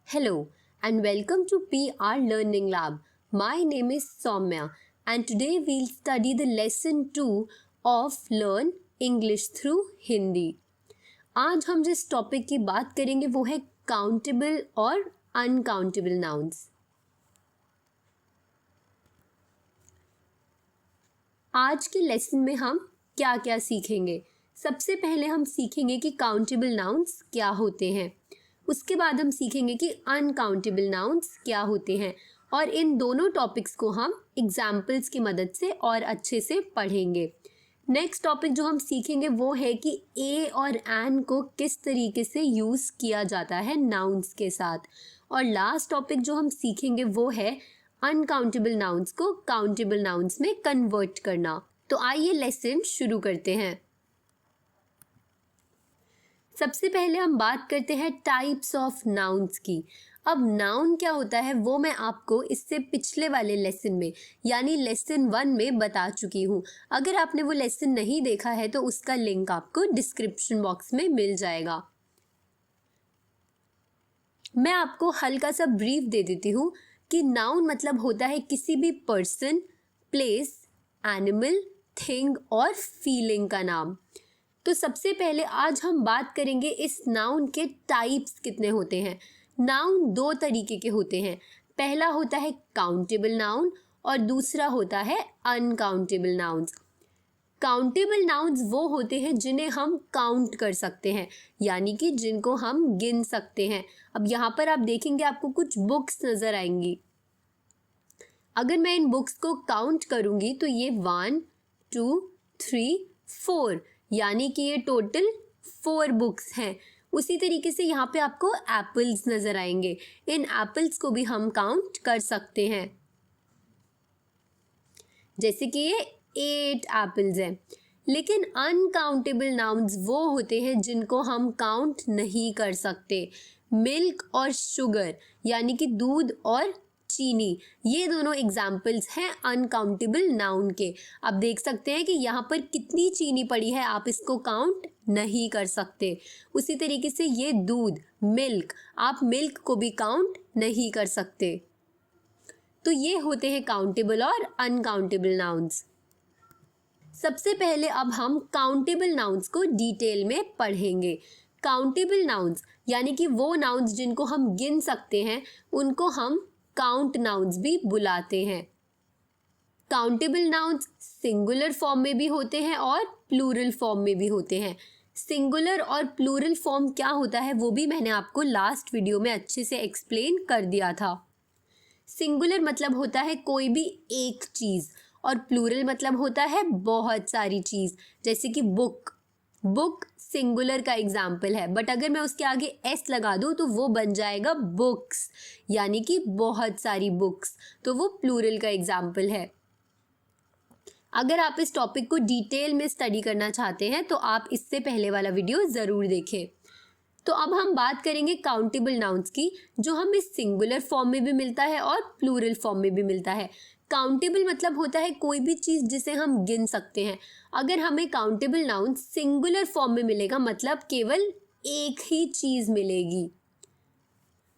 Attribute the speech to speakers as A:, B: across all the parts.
A: Hello and welcome to PR Learning Lab. My name is Soumya and today we'll study the lesson 2 of Learn English through Hindi. आज हम जिस topic की बात करेंगे वो है काउंटेबल और अनकाउंटेबल नाउन्स. आज के लेसन में हम क्या क्या सीखेंगे. सबसे पहले हम सीखेंगे कि काउंटेबल नाउन्स क्या होते हैं. उसके बाद हम सीखेंगे कि अनकाउंटेबल नाउन्स क्या होते हैं और इन दोनों टॉपिक्स को हम एग्जाम्पल्स की मदद से और अच्छे से पढ़ेंगे. नेक्स्ट टॉपिक जो हम सीखेंगे वो है कि ए और एन को किस तरीके से यूज़ किया जाता है नाउन्स के साथ. और लास्ट टॉपिक जो हम सीखेंगे वो है अनकाउंटेबल नाउन्स को काउंटेबल नाउन्स में कन्वर्ट करना. तो आइए लेसन शुरू करते हैं. सबसे पहले हम बात करते हैं टाइप्स ऑफ नाउन्स की. अब नाउन क्या होता है वो मैं आपको इससे पिछले वाले लेसन में यानी लेसन 1 में बता चुकी हूँ. अगर आपने वो लेसन नहीं देखा है तो उसका लिंक आपको डिस्क्रिप्शन बॉक्स में मिल जाएगा. मैं आपको हल्का सा ब्रीफ दे देती हूँ कि नाउन मतलब होता है किसी भी पर्सन, प्लेस, एनिमल, थिंग और फीलिंग का नाम. तो सबसे पहले आज हम बात करेंगे इस नाउन के टाइप्स कितने होते हैं. नाउन दो तरीके के होते हैं. पहला होता है काउंटेबल नाउन और दूसरा होता है अनकाउंटेबल नाउन्स. काउंटेबल नाउन्स वो होते हैं जिन्हें हम काउंट कर सकते हैं यानी कि जिनको हम गिन सकते हैं. अब यहाँ पर आप देखेंगे आपको कुछ बुक्स नज़र आएंगी. अगर मैं इन बुक्स को काउंट करूँगी तो ये 1 2 3 4 यानी कि ये टोटल 4 बुक्स हैं. उसी तरीके से यहाँ पे आपको एप्पल्स नज़र आएंगे. इन एप्पल्स को भी हम काउंट कर सकते हैं. जैसे कि ये 8 एप्पल्स हैं. लेकिन अनकाउंटेबल नाउन्स वो होते हैं जिनको हम काउंट नहीं कर सकते. मिल्क और शुगर यानी कि दूध और चीनी, ये दोनों एग्जाम्पल्स हैं अनकाउंटेबल नाउन के. आप देख सकते हैं कि यहाँ पर कितनी चीनी पड़ी है, आप इसको काउंट नहीं कर सकते. उसी तरीके से ये दूध, मिल्क, आप मिल्क को भी काउंट नहीं कर सकते. तो ये होते हैं काउंटेबल और अनकाउंटेबल नाउन्स. सबसे पहले अब हम काउंटेबल नाउन्स को डिटेल में पढ़ेंगे. काउंटेबल नाउन्स यानी कि वो नाउन्स जिनको हम गिन सकते हैं उनको हम काउंट नाउन्स भी बुलाते हैं. काउंटेबल नाउन्स सिंगुलर फॉर्म में भी होते हैं और प्लूरल फॉर्म में भी होते हैं. सिंगुलर और प्लूरल फॉर्म क्या होता है वो भी मैंने आपको लास्ट वीडियो में अच्छे से एक्सप्लेन कर दिया था. सिंगुलर मतलब होता है कोई भी एक चीज़ और प्लूरल मतलब होता है बहुत सारी चीज़. जैसे कि बुक, बुक सिंगुलर का एग्जाम्पल है बट अगर मैं उसके आगे एस लगा दूँ तो वो बन जाएगा बुक्स यानी कि बहुत सारी बुक्स. तो वो प्लूरल का एग्जाम्पल है. अगर आप इस टॉपिक को डिटेल में स्टडी करना चाहते हैं तो आप इससे पहले वाला वीडियो ज़रूर देखें. तो अब हम बात करेंगे काउंटेबल नाउन्स की जो हमें सिंगुलर फॉर्म में भी मिलता है और प्लूरल फॉर्म में भी मिलता है. काउंटेबल मतलब होता है कोई भी चीज़ जिसे हम गिन सकते हैं. अगर हमें काउंटेबल नाउन सिंगुलर फॉर्म में मिलेगा मतलब केवल एक ही चीज़ मिलेगी.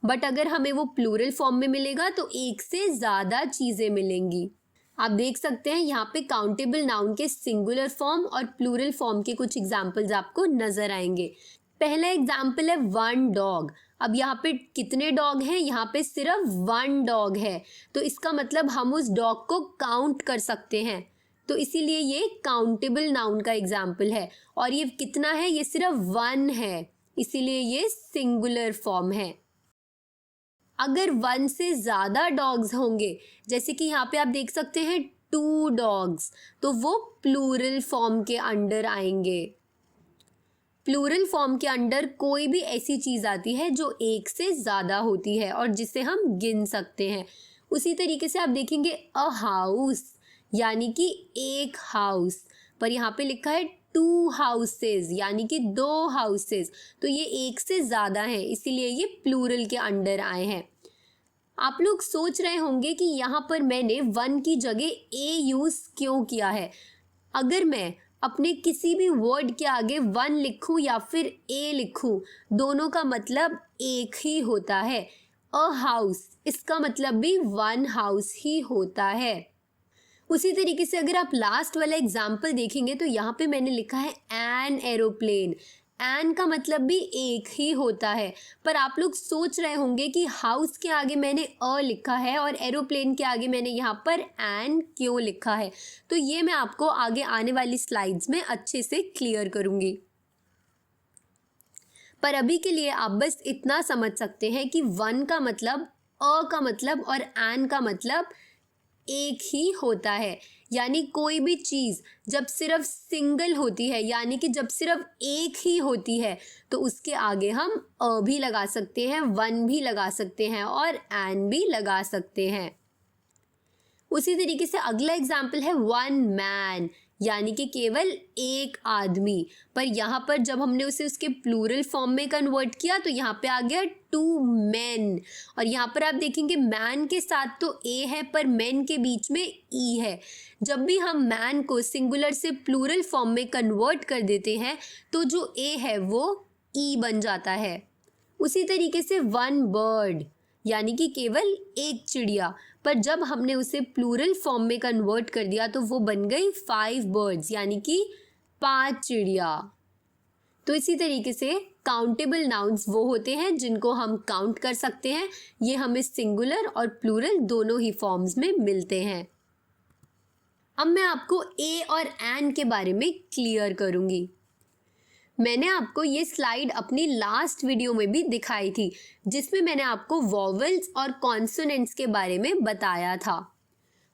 A: बट अगर हमें वो प्लूरल फॉर्म में मिलेगा तो एक से ज़्यादा चीज़ें मिलेंगी. आप देख सकते हैं यहाँ पे काउंटेबल नाउन के सिंगुलर फॉर्म और प्लूरल फॉर्म के कुछ एग्जाम्पल्स आपको नज़र आएंगे. पहला एग्जाम्पल है 1 डॉग. अब यहाँ पे कितने डॉग हैं, यहाँ पे सिर्फ 1 डॉग है तो इसका मतलब हम उस डॉग को काउंट कर सकते हैं. तो इसीलिए ये काउंटेबल नाउन का एग्जाम्पल है. और ये कितना है, ये सिर्फ 1 है इसीलिए ये सिंगुलर फॉर्म है. अगर 1 से ज़्यादा डॉग्स होंगे जैसे कि यहाँ पे आप देख सकते हैं 2 डॉग्स तो वो प्लूरल फॉर्म के अंडर आएंगे. प्लूरल फॉर्म के अंडर कोई भी ऐसी चीज़ आती है जो एक से ज़्यादा होती है और जिसे हम गिन सकते हैं. उसी तरीके से आप देखेंगे अ हाउस यानी कि एक हाउस, पर यहाँ पे लिखा है 2 हाउसेज यानी कि 2 हाउसेज. तो ये एक से ज़्यादा हैं इसीलिए ये प्लूरल के अंडर आए हैं. आप लोग सोच रहे होंगे कि यहाँ पर मैंने 1 की जगह ए यूज़ क्यों किया है. अगर मैं अपने किसी भी वर्ड के आगे 1 लिखूं या फिर ए लिखूं दोनों का मतलब एक ही होता है. अ हाउस, इसका मतलब भी वन हाउस ही होता है। उसी तरीके से अगर आप लास्ट वाला एग्जाम्पल देखेंगे तो यहाँ पे मैंने लिखा है एन एरोप्लेन। एन का मतलब भी एक ही होता है, पर आप लोग सोच रहे होंगे कि हाउस के आगे मैंने अ लिखा है और एरोप्लेन के आगे मैंने यहाँ पर एन क्यों लिखा है। तो ये मैं आपको आगे आने वाली स्लाइड्स में अच्छे से क्लियर करूँगी, पर अभी के लिए आप बस इतना समझ सकते हैं कि वन का मतलब, अ का मतलब और एन का मतलब एक ही होता है। यानी कोई भी चीज़ जब सिर्फ सिंगल होती है, यानी कि जब सिर्फ एक ही होती है, तो उसके आगे हम अ भी लगा सकते हैं, वन भी लगा सकते हैं और एन भी लगा सकते हैं। उसी तरीके से अगला एग्जाम्पल है वन मैन, यानी कि केवल एक आदमी, पर यहाँ पर जब हमने उसे उसके प्लूरल फॉर्म में कन्वर्ट किया तो यहाँ पे आ गया टू मैन। और यहाँ पर आप देखेंगे मैन के साथ तो ए है पर मैन के बीच में ई है। जब भी हम मैन को सिंगुलर से प्लूरल फॉर्म में कन्वर्ट कर देते हैं तो जो ए है वो ई बन जाता है। उसी तरीके से वन बर्ड, यानी कि केवल एक चिड़िया, पर जब हमने उसे प्लूरल फॉर्म में कन्वर्ट कर दिया तो वो बन गई 5 बर्ड्स, यानी कि 5 चिड़िया। तो इसी तरीके से काउंटेबल नाउन्स वो होते हैं जिनको हम काउंट कर सकते हैं। ये हमें सिंगुलर और प्लूरल दोनों ही फॉर्म्स में मिलते हैं। अब मैं आपको ए और एन के बारे में क्लियर करूंगी। मैंने आपको ये स्लाइड अपनी लास्ट वीडियो में भी दिखाई थी, जिसमें मैंने आपको वॉवल्स और कॉन्सोनेंट्स के बारे में बताया था।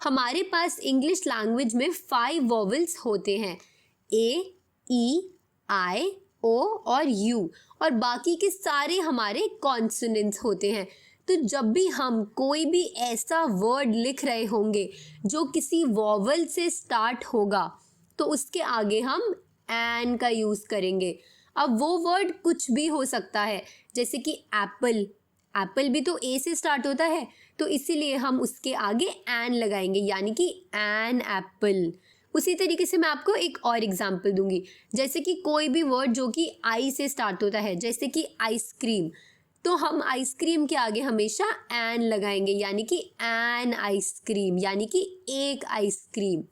A: हमारे पास इंग्लिश लैंग्वेज में 5 वॉवल्स होते हैं, ए, ई, आई, ओ और यू, और बाकी के सारे हमारे कॉन्सोनेंट्स होते हैं। तो जब भी हम कोई भी ऐसा वर्ड लिख रहे होंगे जो किसी वॉवल से स्टार्ट होगा तो उसके आगे हम एन का यूज़ करेंगे। अब वो वर्ड कुछ भी हो सकता है, जैसे कि एप्पल, एप्पल भी तो ए से स्टार्ट होता है, तो इसीलिए हम उसके आगे एन लगाएंगे, यानी कि एन एप्पल। उसी तरीके से मैं आपको एक और एग्जांपल दूंगी, जैसे कि कोई भी वर्ड जो कि आई से स्टार्ट होता है, जैसे कि आइसक्रीम, तो हम आइसक्रीम के आगे हमेशा एन लगाएंगे, यानी कि एन आइसक्रीम, यानी कि एक आइसक्रीम।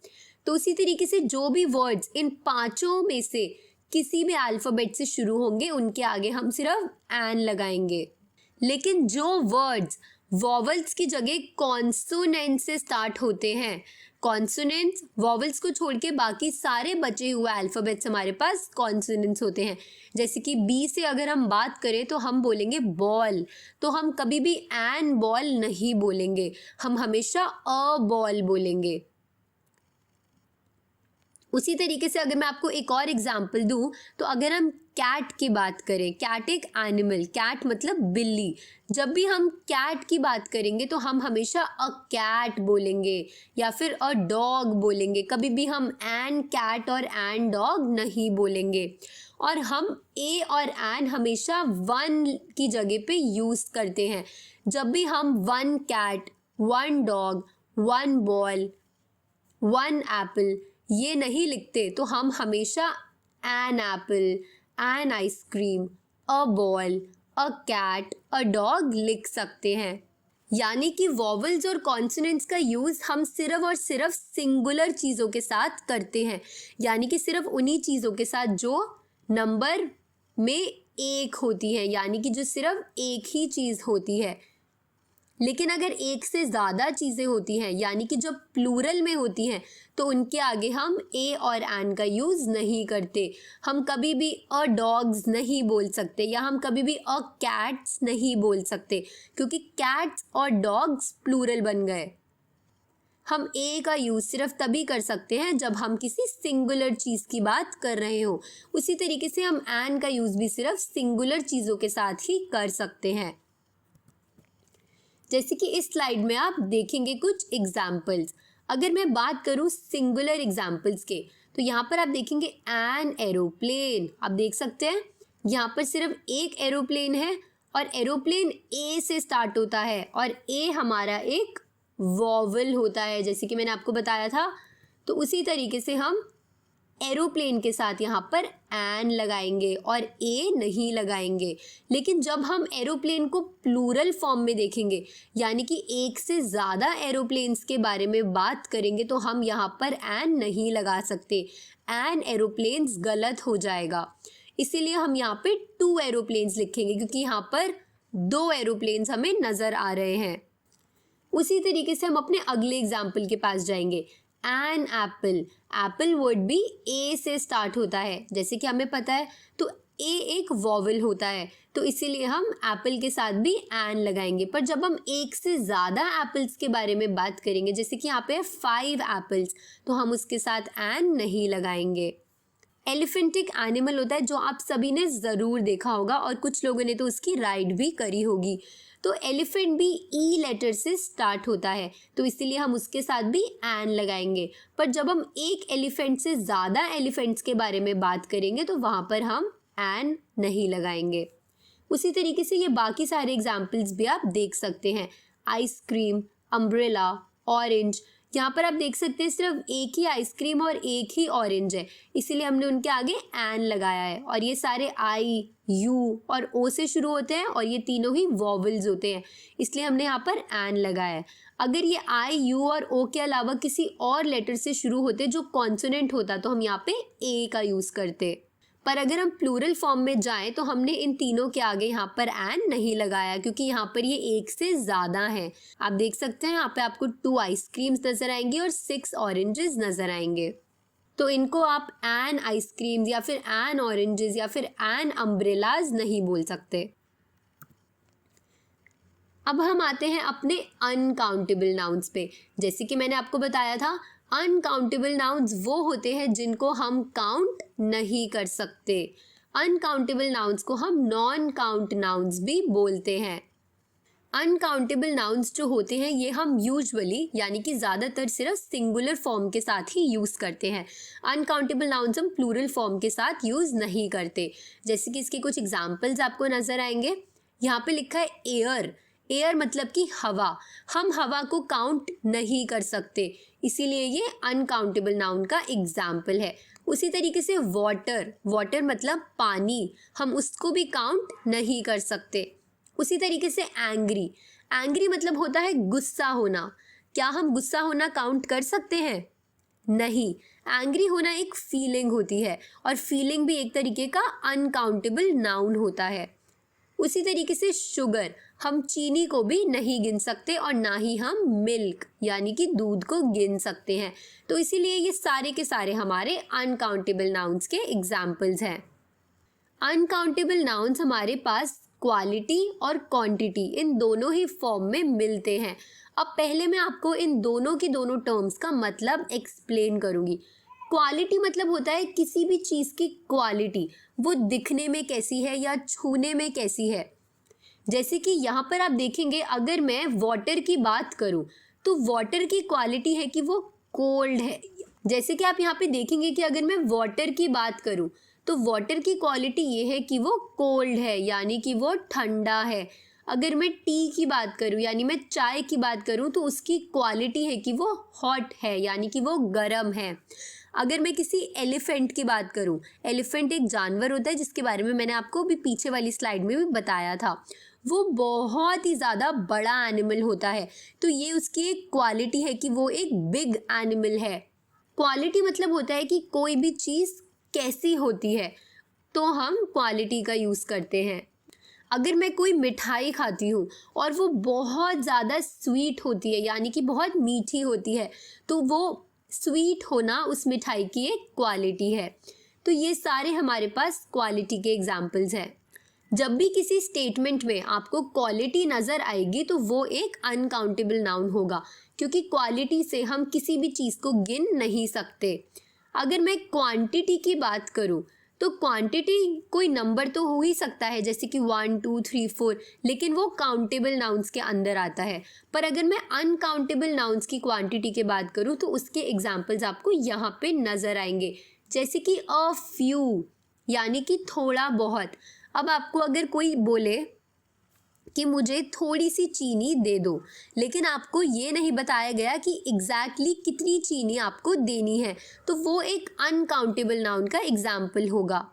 A: तो उसी तरीके से जो भी वर्ड्स इन पांचों में से किसी भी अल्फ़ाबेट से शुरू होंगे उनके आगे हम सिर्फ एन लगाएंगे। लेकिन जो वर्ड्स वॉवल्स की जगह कॉन्सोनेंट से स्टार्ट होते हैं, कॉन्सोनेंट्स वॉवल्स को छोड़ के बाकी सारे बचे हुए अल्फ़ाबेट्स हमारे पास कॉन्सोनेंट्स होते हैं। जैसे कि बी से अगर हम बात करें तो हम बोलेंगे बॉल, तो हम कभी भी एन बॉल नहीं बोलेंगे, हम हमेशा अ बॉल बोलेंगे। उसी तरीके से अगर मैं आपको एक और एग्जांपल दूं, तो अगर हम कैट की बात करें, कैट एक एनिमल, कैट मतलब बिल्ली, जब भी हम कैट की बात करेंगे तो हम हमेशा अ कैट बोलेंगे या फिर अ डॉग बोलेंगे, कभी भी हम एन कैट और एन डॉग नहीं बोलेंगे। और हम ए और एन हमेशा वन की जगह पे यूज़ करते हैं। जब भी हम one cat, one dog, one ball, one apple ये नहीं लिखते तो हम हमेशा an apple, an ice cream, a ball, a cat, a dog लिख सकते हैं। यानी कि वॉवल्स और कॉन्सोनेंट्स का यूज़ हम सिर्फ और सिर्फ सिंगुलर चीज़ों के साथ करते हैं, यानी कि सिर्फ उन्हीं चीज़ों के साथ जो नंबर में एक होती है, यानी कि जो सिर्फ एक ही चीज़ होती है। लेकिन अगर एक से ज़्यादा चीज़ें होती हैं, यानी कि जब प्लूरल में होती हैं, तो उनके आगे हम ए और एन का यूज़ नहीं करते। हम कभी भी अ डॉग्स नहीं बोल सकते या हम कभी भी अ कैट्स नहीं बोल सकते, क्योंकि कैट्स और डॉग्स प्लूरल बन गए। हम ए का यूज़ सिर्फ तभी कर सकते हैं जब हम किसी सिंगुलर चीज़ की बात कर रहे हो। उसी तरीके से हम एन का यूज़ भी सिर्फ सिंगुलर चीज़ों के साथ ही कर सकते हैं। जैसे कि इस स्लाइड में आप देखेंगे कुछ एग्जाम्पल्स। अगर मैं बात करूं सिंगुलर एग्जाम्पल्स के, तो यहाँ पर आप देखेंगे एन एरोप्लेन, आप देख सकते हैं यहाँ पर सिर्फ एक एरोप्लेन है और एरोप्लेन ए से स्टार्ट होता है और ए हमारा एक वॉवल होता है, जैसे कि मैंने आपको बताया था। तो उसी तरीके से हम एरोप्लेन के साथ यहाँ पर एन लगाएंगे और ए नहीं लगाएंगे। लेकिन जब हम एरोप्लेन को प्लूरल फॉर्म में देखेंगे, यानी कि एक से ज़्यादा एरोप्लेन्स के बारे में बात करेंगे, तो हम यहाँ पर एन नहीं लगा सकते। एन एरोप्लेन्स गलत हो जाएगा, इसीलिए हम यहाँ पे 2 एरोप्लेन्स लिखेंगे, क्योंकि यहाँ पर 2 एरोप्लेन्स हमें नज़र आ रहे हैं। उसी तरीके से हम अपने अगले एग्जाम्पल के पास जाएंगे। एन एप्पल, एप्पल वर्ड भी ए से स्टार्ट होता है, जैसे कि हमें पता है, तो ए एक वॉवल होता है, तो इसीलिए हम एप्पल के साथ भी एन लगाएंगे। पर जब हम एक से ज़्यादा एप्पल्स के बारे में बात करेंगे, जैसे कि यहाँ पे 5 एप्पल्स, तो हम उसके साथ एन नहीं लगाएंगे। एलिफेंट एक एनिमल होता है जो आप सभी ने ज़रूर देखा होगा और कुछ लोगों ने तो उसकी राइड भी करी होगी। तो एलिफेंट भी ई लेटर से स्टार्ट होता है, तो इसीलिए हम उसके साथ भी एन लगाएंगे। पर जब हम एक एलिफेंट से ज़्यादा एलिफेंट्स के बारे में बात करेंगे, तो वहाँ पर हम एन नहीं लगाएंगे। उसी तरीके से ये बाकी सारे एग्जाम्पल्स भी आप देख सकते हैं। आइसक्रीम, अम्ब्रेला, ऑरेंज, यहाँ पर आप देख सकते हैं सिर्फ एक ही आइसक्रीम और एक ही ऑरेंज है, इसीलिए हमने उनके आगे एन लगाया है। और ये सारे आई, यू और ओ से शुरू होते हैं और ये तीनों ही वॉवल्स होते हैं, इसलिए हमने यहाँ पर एन लगाया है। अगर ये आई, यू और ओ के अलावा किसी और लेटर से शुरू होते जो कॉन्सोनेंट होता, तो हम यहाँ पे ए का यूज़ करते। पर अगर हम प्लूरल फॉर्म में जाएं, तो हमने इन तीनों के आगे यहाँ पर एन नहीं लगाया, क्योंकि यहाँ पर ये एक से ज़्यादा है। आप देख सकते हैं यहाँ पे आपको 2 आइसक्रीम्स नज़र आएंगी और 6 ऑरेंजेस नज़र आएंगे। तो इनको आप एन आइसक्रीम्स या फिर एन ऑरेंजेस या फिर एन अम्ब्रेलाज नहीं बोल सकते। अब हम आते हैं अपने अनकाउंटेबल नाउन्स पे। जैसे कि मैंने आपको बताया था, अनकाउंटेबल नाउन्स वो होते हैं जिनको हम काउंट नहीं कर सकते। अनकाउंटेबल नाउन्स को हम नॉन काउंट नाउन्स भी बोलते हैं। अनकाउंटेबल नाउन्स जो होते हैं, ये हम यूजुअली यानी कि ज़्यादातर सिर्फ सिंगुलर फॉर्म के साथ ही यूज़ करते हैं। अनकाउंटेबल नाउन्स हम प्लूरल फॉर्म के साथ यूज़ नहीं करते। जैसे कि इसके कुछ एग्जाम्पल्स आपको नज़र आएंगे। यहाँ पे लिखा है एयर। एयर मतलब कि हवा। हम हवा को काउंट नहीं कर सकते, इसीलिए ये अनकाउंटेबल नाउन का एग्जाम्पल है। उसी तरीके से वाटर, वाटर मतलब पानी, हम उसको भी काउंट नहीं कर सकते। उसी तरीके से एंग्री, एंग्री मतलब होता है गुस्सा होना। क्या हम गुस्सा होना काउंट कर सकते हैं? नहीं। एंग्री होना एक फीलिंग होती है और फीलिंग भी एक तरीके का अनकाउंटेबल नाउन होता है। उसी तरीके से शुगर, हम चीनी को भी नहीं गिन सकते और ना ही हम मिल्क यानी कि दूध को गिन सकते हैं। तो इसीलिए ये सारे के सारे हमारे अनकाउंटेबल नाउन्स के एग्जाम्पल्स हैं। अनकाउंटेबल नाउन्स हमारे पास क्वालिटी और क्वांटिटी इन दोनों ही फॉर्म में मिलते हैं। अब पहले मैं आपको इन दोनों की दोनों टर्म्स का मतलब एक्सप्लेन करूँगी। क्वालिटी मतलब होता है किसी भी चीज़ की क्वालिटी, वो दिखने में कैसी है या छूने में कैसी है। जैसे कि यहाँ पर आप देखेंगे, अगर मैं वाटर की बात करूँ तो वाटर की क्वालिटी है कि वो कोल्ड है। जैसे कि आप यहाँ पे देखेंगे कि अगर मैं वाटर की बात करूँ तो वाटर की क्वालिटी ये है कि वो कोल्ड है यानी कि वो ठंडा है। अगर मैं टी की बात करूँ यानी मैं चाय की बात करूँ तो उसकी क्वालिटी है कि वो हॉट है यानी कि वो गर्म है। अगर मैं किसी एलिफेंट की बात करूँ, एलिफेंट एक जानवर होता है जिसके बारे में मैंने आपको भी पीछे वाली स्लाइड में भी बताया था। वो बहुत ही ज़्यादा बड़ा एनिमल होता है, तो ये उसकी एक क्वालिटी है कि वो एक बिग एनिमल है। क्वालिटी मतलब होता है कि कोई भी चीज़ कैसी होती है, तो हम क्वालिटी का यूज़ करते हैं। अगर मैं कोई मिठाई खाती हूँ और वो बहुत ज़्यादा स्वीट होती है यानी कि बहुत मीठी होती है, तो वो स्वीट होना उस मिठाई की एक क्वालिटी है। तो ये सारे हमारे पास क्वालिटी के एग्जाम्पल्स हैं। जब भी किसी स्टेटमेंट में आपको क्वालिटी नज़र आएगी तो वो एक अनकाउंटेबल नाउन होगा, क्योंकि क्वालिटी से हम किसी भी चीज़ को गिन नहीं सकते। अगर मैं क्वांटिटी की बात करूँ तो क्वांटिटी कोई नंबर तो हो ही सकता है, जैसे कि 1 2 3 4, लेकिन वो काउंटेबल नाउन्स के अंदर आता है। पर अगर मैं अनकाउंटेबल नाउन्स की क्वांटिटी की बात करूँ तो उसके एग्जाम्पल्स आपको यहाँ पे नज़र आएंगे, जैसे कि अ फ्यू यानी कि थोड़ा बहुत। अब आपको अगर कोई बोले कि मुझे थोड़ी सी चीनी दे दो, लेकिन आपको ये नहीं बताया गया कि एग्जैक्टली कितनी चीनी आपको देनी है, तो वो एक अनकाउंटेबल नाउन का एग्जाम्पल होगा,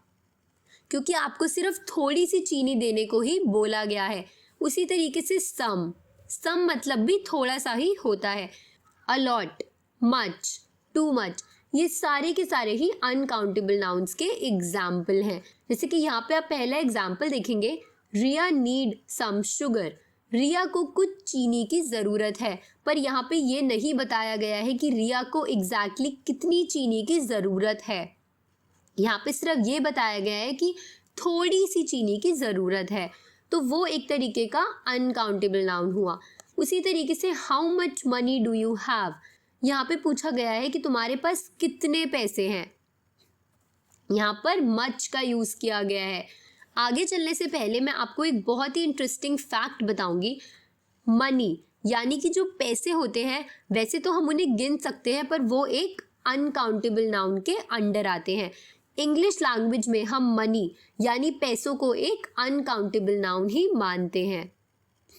A: क्योंकि आपको सिर्फ थोड़ी सी चीनी देने को ही बोला गया है। उसी तरीके से सम मतलब भी थोड़ा सा ही होता है। अलॉट, मच, टू मच, ये सारे के सारे ही अनकाउंटेबल नाउन्स के एग्जाम्पल हैं। जैसे कि यहाँ पे आप पहला एग्जाम्पल देखेंगे, रिया नीड सम शुगर। रिया को कुछ चीनी की ज़रूरत है, पर यहाँ पे ये नहीं बताया गया है कि रिया को एग्जैक्टली कितनी चीनी की ज़रूरत है। यहाँ पे सिर्फ ये बताया गया है कि थोड़ी सी चीनी की ज़रूरत है, तो वो एक तरीके का अनकाउंटेबल नाउन हुआ। उसी तरीके से how much money do you have, यहाँ पे पूछा गया है कि तुम्हारे पास कितने पैसे हैं। यहाँ पर मच का यूज़ किया गया है। आगे चलने से पहले मैं आपको एक बहुत ही इंटरेस्टिंग फैक्ट बताऊंगी। मनी यानी कि जो पैसे होते हैं, वैसे तो हम उन्हें गिन सकते हैं, पर वो एक अनकाउंटेबल नाउन के अंडर आते हैं। इंग्लिश लैंग्वेज में हम मनी यानी पैसों को एक अनकाउंटेबल नाउन ही मानते हैं।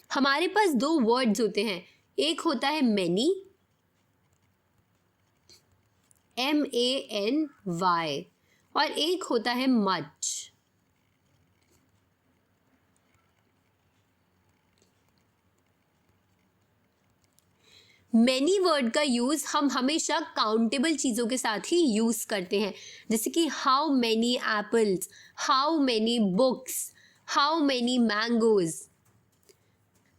A: हमारे पास दो वर्ड्स होते हैं, एक होता है मैनी, MANY, और एक होता है मच। मैनी वर्ड का यूज़ हम हमेशा काउंटेबल चीज़ों के साथ ही यूज़ करते हैं, जैसे कि how many apples, how many books, how many mangoes.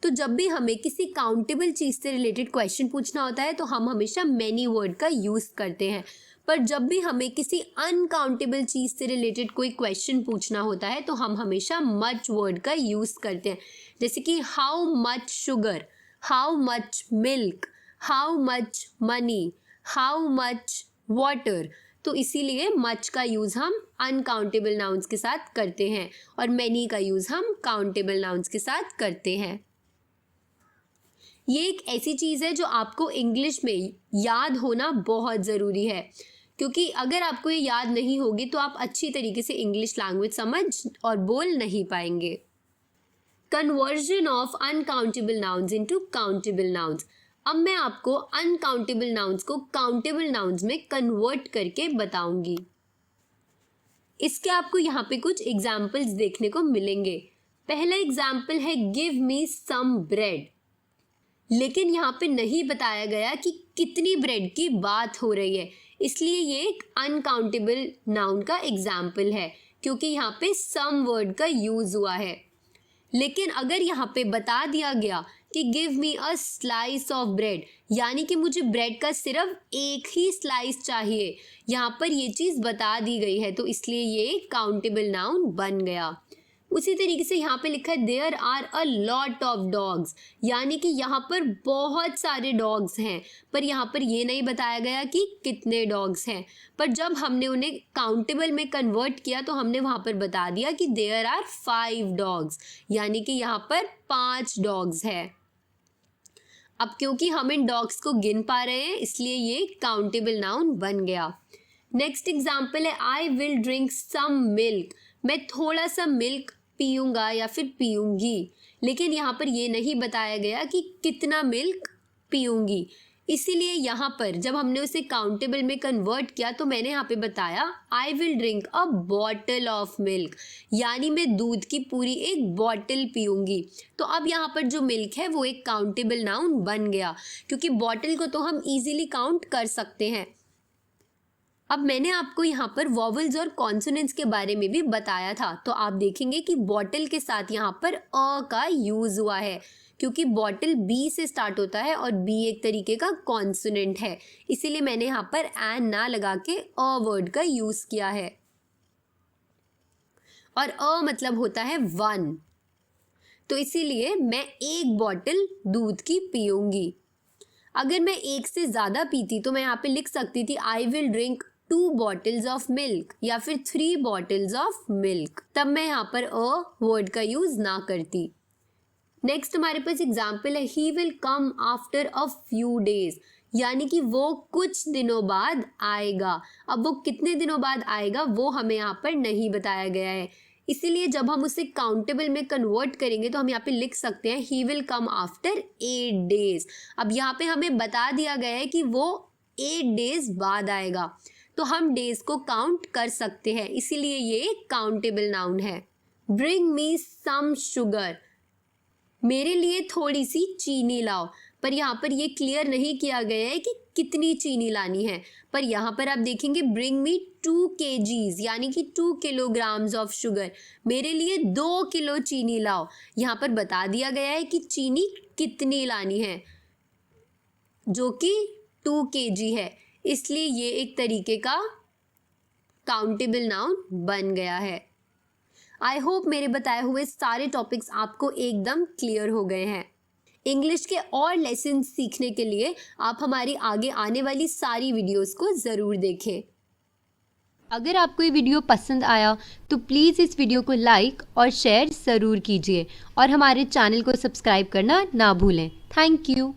A: तो जब भी हमें किसी काउंटेबल चीज़ से रिलेटेड क्वेश्चन पूछना होता है तो हम हमेशा मैनी वर्ड का यूज़ करते हैं, पर जब भी हमें किसी अनकाउंटेबल चीज़ से रिलेटेड कोई क्वेश्चन पूछना होता है तो हम हमेशा मच वर्ड का यूज़ करते हैं। जैसे कि how much sugar, how much milk, how much money, how much water. तो इसीलिए मच का यूज़ हम अनकाउंटेबल नाउन्स के साथ करते हैं और मैनी का यूज़ हम काउंटेबल नाउन्स के साथ करते हैं। ये एक ऐसी चीज़ है जो आपको इंग्लिश में याद होना बहुत ज़रूरी है, क्योंकि अगर आपको ये याद नहीं होगी तो आप अच्छी तरीके से इंग्लिश लैंग्वेज समझ और बोल नहीं पाएंगे। Conversion of uncountable nouns into countable nouns. अब मैं आपको अनकाउंटेबल नाउन्स को काउंटेबल नाउन्स में कन्वर्ट करके बताऊंगी। इसके आपको यहाँ पे कुछ एग्जाम्पल्स देखने को मिलेंगे। पहला एग्जाम्पल है गिव मी सम ब्रेड, लेकिन यहाँ पे नहीं बताया गया कि कितनी ब्रेड की बात हो रही है, इसलिए ये एक अनकाउंटेबल नाउन का एग्जाम्पल है, क्योंकि यहाँ पे सम वर्ड का यूज़ हुआ है। लेकिन अगर यहाँ पे बता दिया गया कि give me a slice of bread, यानी कि मुझे ब्रेड का सिर्फ एक ही स्लाइस चाहिए, यहाँ पर ये चीज़ बता दी गई है, तो इसलिए ये काउंटेबल नाउन बन गया। उसी तरीके से यहाँ पे लिखा है there are a lot of dogs, यानी कि यहाँ पर बहुत सारे डॉग्स हैं, पर यहाँ पर ये नहीं बताया गया कि कितने डॉग्स हैं। पर जब हमने उन्हें काउंटेबल में कन्वर्ट किया तो हमने वहाँ पर बता दिया कि देयर आर 5 डॉग्स, यानी कि यहाँ पर 5 डॉग्स है। अब क्योंकि हम इन डॉग्स को गिन पा रहे हैं इसलिए ये काउंटेबल नाउन बन गया। नेक्स्ट एग्जाम्पल है I will drink some milk, मैं थोड़ा सा मिल्क पीऊँगा या फिर पीऊँगी, लेकिन यहाँ पर ये नहीं बताया गया कि कितना मिल्क पीऊँगी, इसीलिए यहाँ पर जब हमने उसे काउंटेबल में कन्वर्ट किया तो मैंने यहाँ पे बताया आई will drink a bottle of milk, यानी मैं दूध की पूरी एक बॉटल पीऊँगी। तो अब यहाँ पर जो मिल्क है वो एक काउंटेबल नाउन बन गया, क्योंकि बॉटल को तो हम ईजिली काउंट कर सकते हैं। अब मैंने आपको यहाँ पर वॉवल्स और कॉन्सोनेंट्स के बारे में भी बताया था, तो आप देखेंगे कि बॉटल के साथ यहाँ पर अ का यूज़ हुआ है, क्योंकि बॉटल बी से स्टार्ट होता है और बी एक तरीके का कॉन्सोनेंट है, इसीलिए मैंने यहाँ पर एन ना लगा के अ वर्ड का यूज़ किया है। और अ मतलब होता है 1, तो इसीलिए मैं एक बॉटल दूध की पीऊँगी। अगर मैं एक से ज़्यादा पीती तो मैं यहाँ पे लिख सकती थी आई will drink 2 bottles of milk या फिर 3 बॉटल्स ऑफ मिल्क, तब मैं यहाँ पर अ वर्ड का यूज़ ना करती। नेक्स्ट हमारे पास एग्जाम्पल है he will come after a few days, यानी कि वो कुछ दिनों बाद आएगा। अब वो कितने दिनों बाद आएगा वो हमें यहाँ पर नहीं बताया गया है, इसीलिए जब हम उसे काउंटेबल में कन्वर्ट करेंगे तो हम यहाँ पे लिख सकते हैं he will come after 8 days. अब यहाँ पे हमें बता दिया गया है कि वो 8 डेज बाद आएगा, तो हम डेज को काउंट कर सकते हैं, इसीलिए ये काउंटेबल नाउन है। ब्रिंग मी सम शुगर, मेरे लिए थोड़ी सी चीनी लाओ। पर यहाँ पर ये क्लियर नहीं किया गया है कि कितनी चीनी लानी है, पर यहाँ पर आप देखेंगे ब्रिंग मी 2 kgs यानी कि 2 kilograms ऑफ शुगर, मेरे लिए 2 किलो चीनी लाओ। यहाँ पर बता दिया गया है कि चीनी कितनी लानी है, जो कि 2 kg है, इसलिए ये एक तरीके का काउंटेबल नाउन बन गया है। आई होप मेरे बताए हुए सारे टॉपिक्स आपको एकदम क्लियर हो गए हैं। इंग्लिश के और लेसन सीखने के लिए आप हमारी आगे आने वाली सारी वीडियोस को ज़रूर देखें।
B: अगर आपको ये वीडियो पसंद आया तो प्लीज़ इस वीडियो को लाइक और शेयर ज़रूर कीजिए और हमारे चैनल को सब्सक्राइब करना ना भूलें। Thank you.